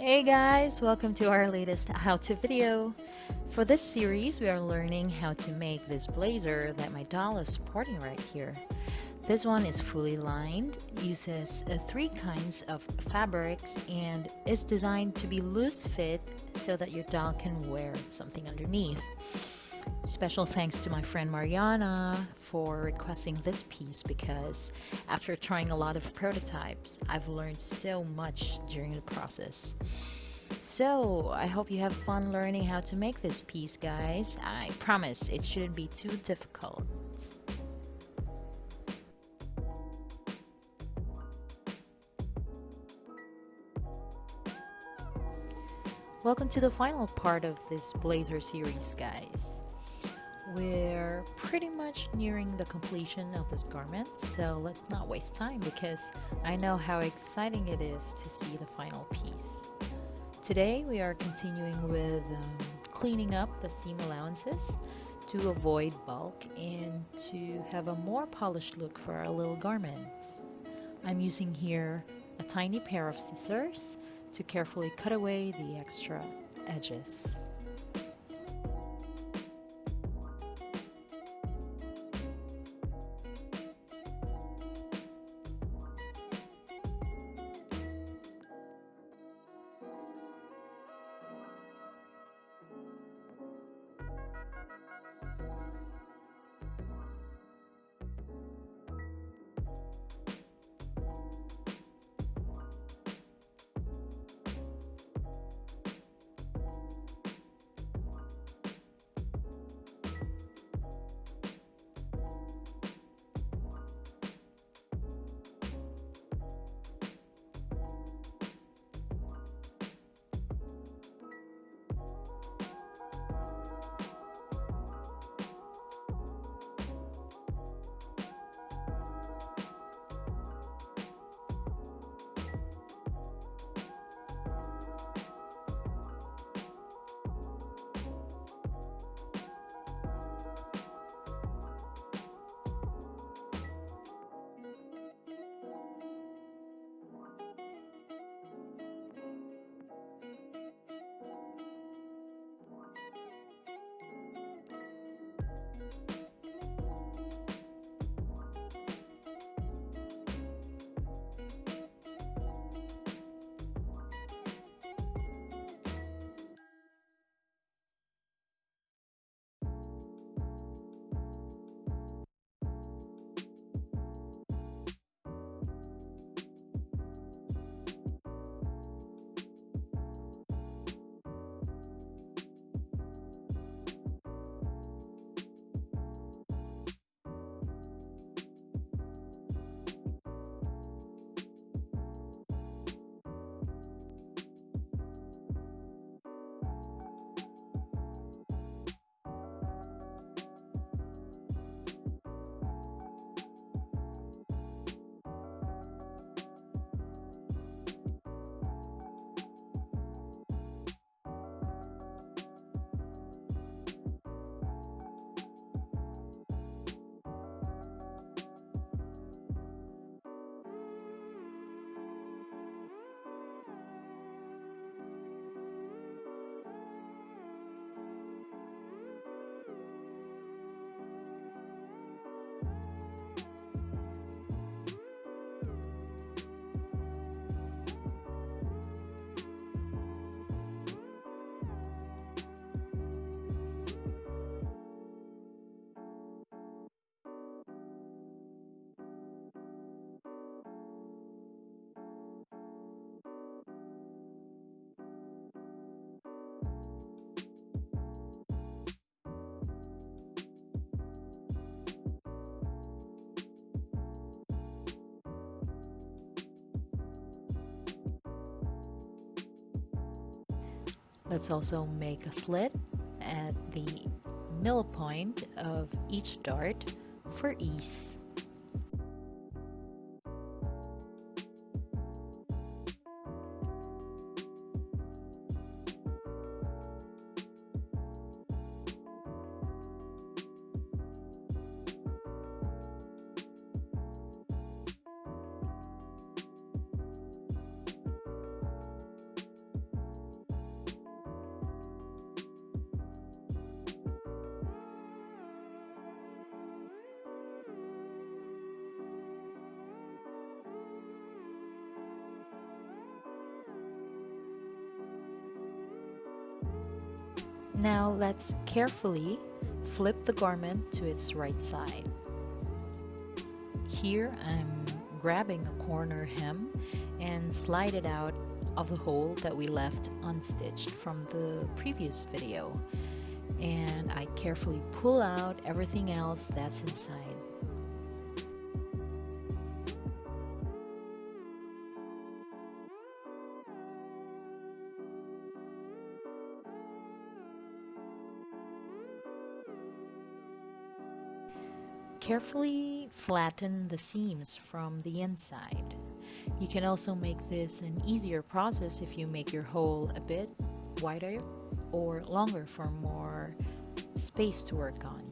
Hey guys, welcome to our latest how-to video. For this series, we are learning how to make this blazer that my doll is sporting right here. This one is fully lined, uses three kinds of fabrics, and is designed to be loose fit so that your doll can wear something underneath. Special thanks to my friend Mariana for requesting this piece because after trying a lot of prototypes, I've learned so much during the process. So, I hope you have fun learning how to make this piece, guys. I promise it shouldn't be too difficult. Welcome to the final part of this blazer series, guys. We're pretty much nearing the completion of this garment, so let's not waste time because I know how exciting it is to see the final piece. Today we are continuing with cleaning up the seam allowances to avoid bulk and to have a more polished look for our little garment. I'm using here a tiny pair of scissors to carefully cut away the extra edges. Let's also make a slit at the middle point of each dart for ease. Now let's carefully flip the garment to its right side. Here I'm grabbing a corner hem and slide it out of the hole that we left unstitched from the previous video. And I carefully pull out everything else that's inside. Carefully flatten the seams from the inside. You can also make this an easier process if you make your hole a bit wider or longer for more space to work on.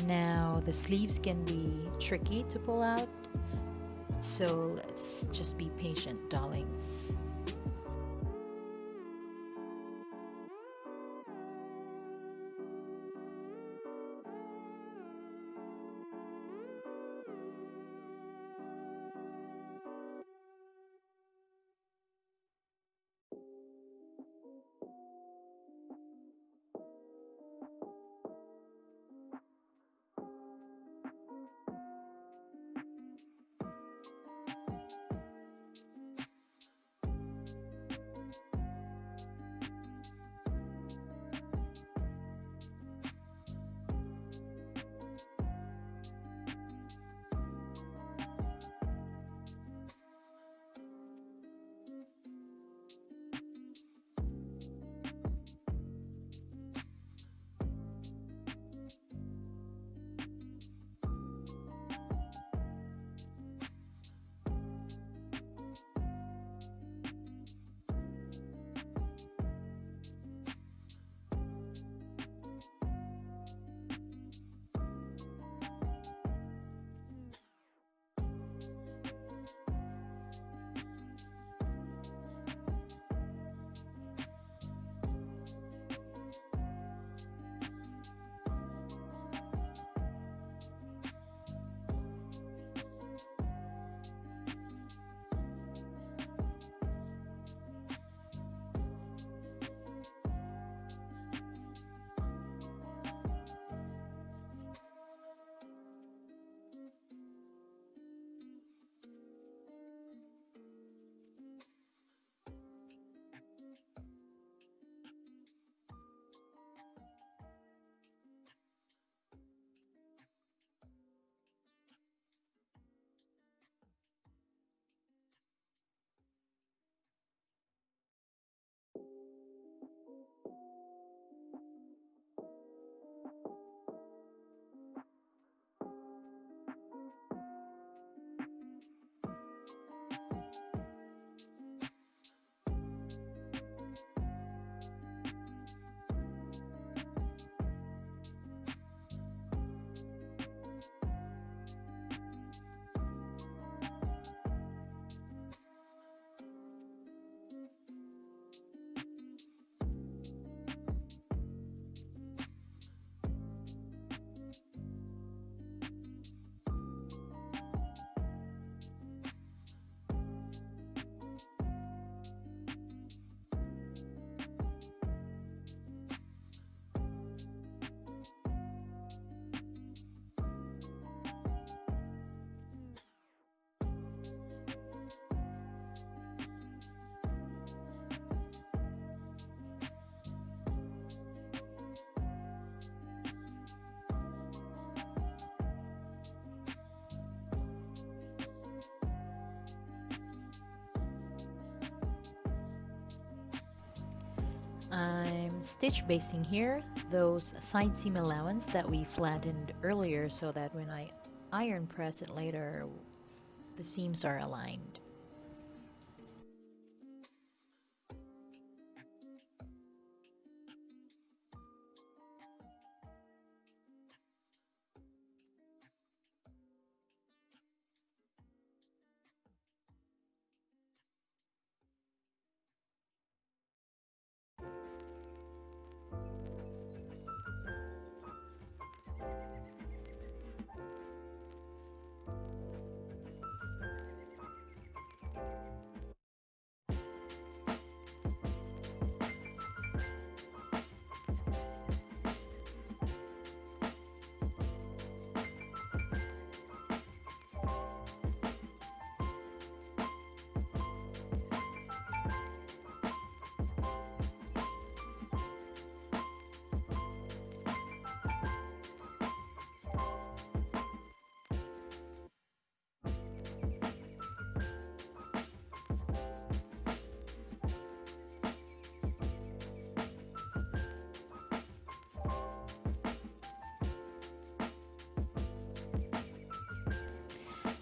Now the sleeves can be tricky to pull out, so let's just be patient, darlings. stitch basting here, those side seam allowance that we flattened earlier so that when I iron press it later, the seams are aligned.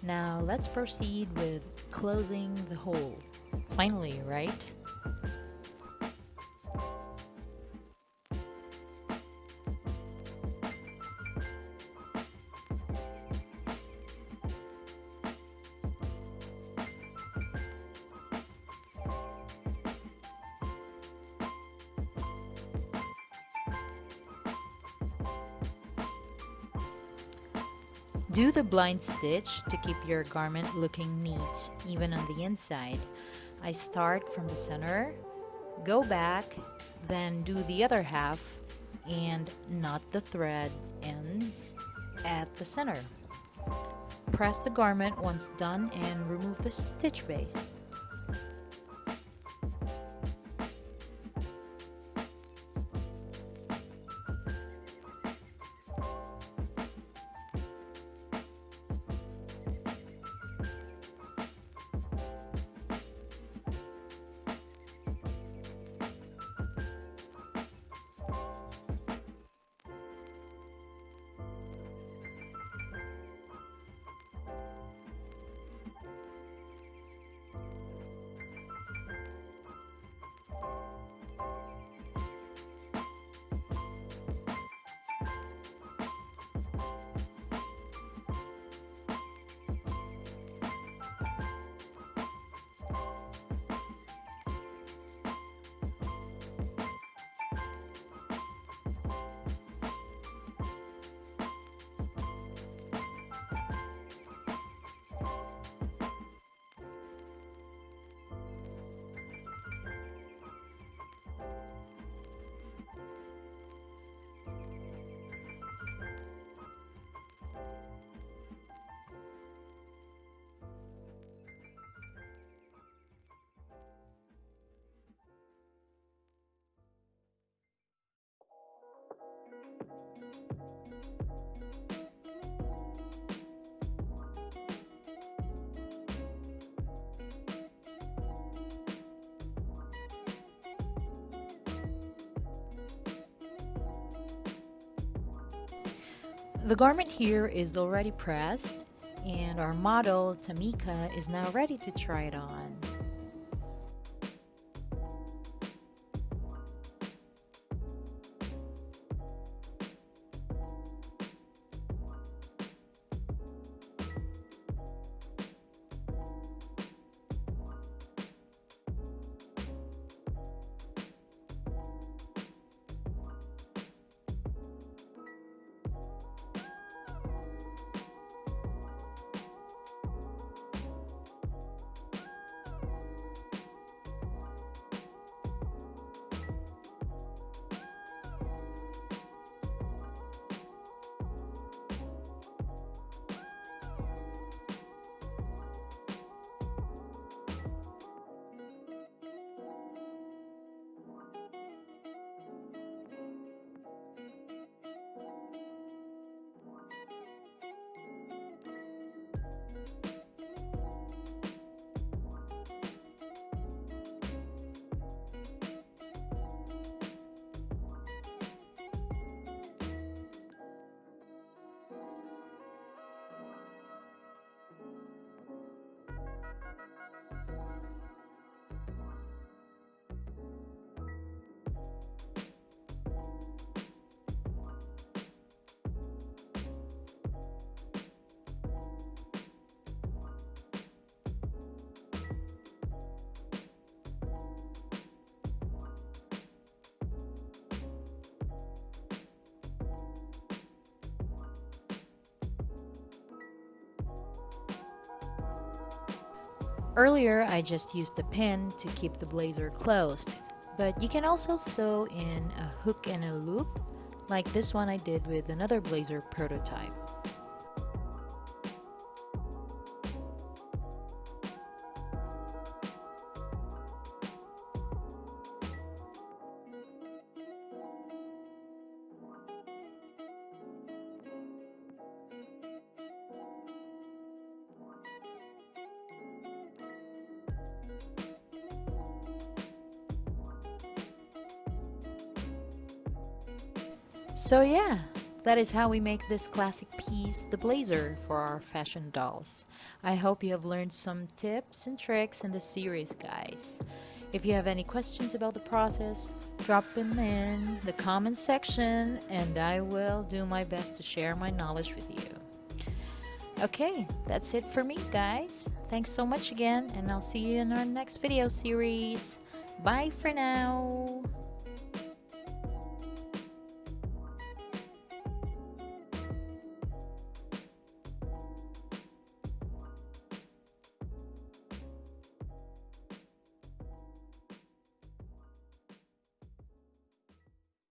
Now let's proceed with closing the hole. Finally, right? Do the blind stitch to keep your garment looking neat, even on the inside. I start from the center, go back, then do the other half, and knot the thread ends at the center. Press the garment once done and remove the stitch base. The garment here is already pressed, and our model, Tamika, is now ready to try it on. Earlier, I just used a pin to keep the blazer closed, but you can also sew in a hook and a loop, like this one I did with another blazer prototype. So yeah, that is how we make this classic piece, the blazer, for our fashion dolls. I hope you have learned some tips and tricks in this series, guys. If you have any questions about the process, drop them in the comment section and I will do my best to share my knowledge with you. Okay, that's it for me, guys. Thanks so much again, and I'll see you in our next video series. Bye for now.